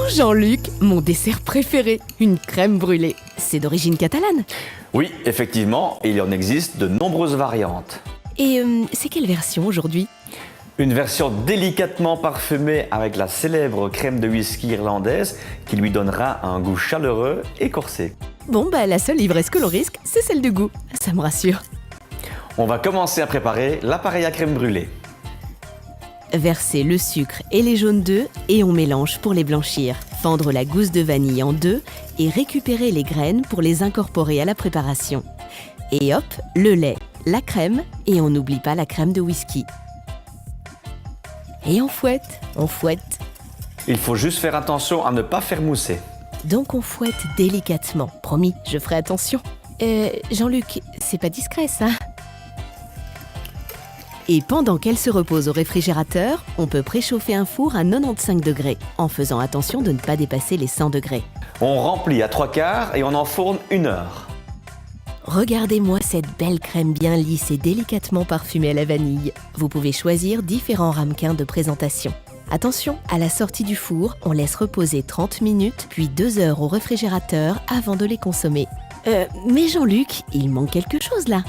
Jean-Luc, mon dessert préféré, une crème brûlée. C'est d'origine catalane. Oui, effectivement, il en existe de nombreuses variantes. Et c'est quelle version aujourd'hui? Une version délicatement parfumée avec la célèbre crème de whisky irlandaise qui lui donnera un goût chaleureux et corsé. Bon, la seule ivresse que l'on risque, c'est celle du goût. Ça me rassure. On va commencer à préparer l'appareil à crème brûlée. Verser le sucre et les jaunes d'œufs et on mélange pour les blanchir. Fendre la gousse de vanille en deux et récupérer les graines pour les incorporer à la préparation. Et hop, le lait, la crème et on n'oublie pas la crème de whisky. Et on fouette. Il faut juste faire attention à ne pas faire mousser. Donc on fouette délicatement. Promis, je ferai attention. Jean-Luc, c'est pas discret ça? Et pendant qu'elle se repose au réfrigérateur, on peut préchauffer un four à 95 degrés, en faisant attention de ne pas dépasser les 100 degrés. On remplit à 3/4 et on enfourne 1 heure. Regardez-moi cette belle crème bien lisse et délicatement parfumée à la vanille. Vous pouvez choisir différents ramequins de présentation. Attention, à la sortie du four, on laisse reposer 30 minutes, puis 2 heures au réfrigérateur avant de les consommer. Mais Jean-Luc, il manque quelque chose là.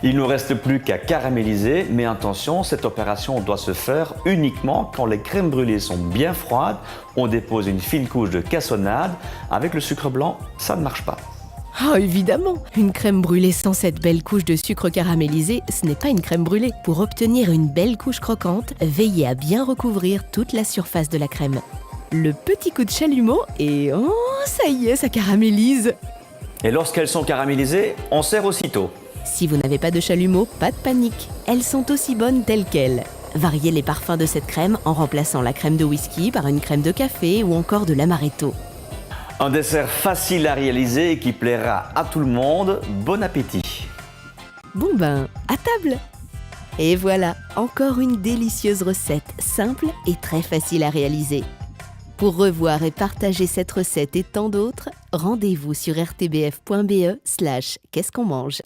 Il ne nous reste plus qu'à caraméliser, mais attention, cette opération doit se faire uniquement quand les crèmes brûlées sont bien froides. On dépose une fine couche de cassonade. Avec le sucre blanc, ça ne marche pas. Ah, évidemment, une crème brûlée sans cette belle couche de sucre caramélisé, ce n'est pas une crème brûlée. Pour obtenir une belle couche croquante, veillez à bien recouvrir toute la surface de la crème. Le petit coup de chalumeau et oh, ça y est, ça caramélise. Et lorsqu'elles sont caramélisées, on sert aussitôt. Si vous n'avez pas de chalumeau, pas de panique. Elles sont aussi bonnes telles quelles. Variez les parfums de cette crème en remplaçant la crème de whisky par une crème de café ou encore de l'amaretto. Un dessert facile à réaliser et qui plaira à tout le monde. Bon appétit! Bon à table! Et voilà, encore une délicieuse recette, simple et très facile à réaliser. Pour revoir et partager cette recette et tant d'autres, rendez-vous sur rtbf.be/qu'est-ce qu'on mange.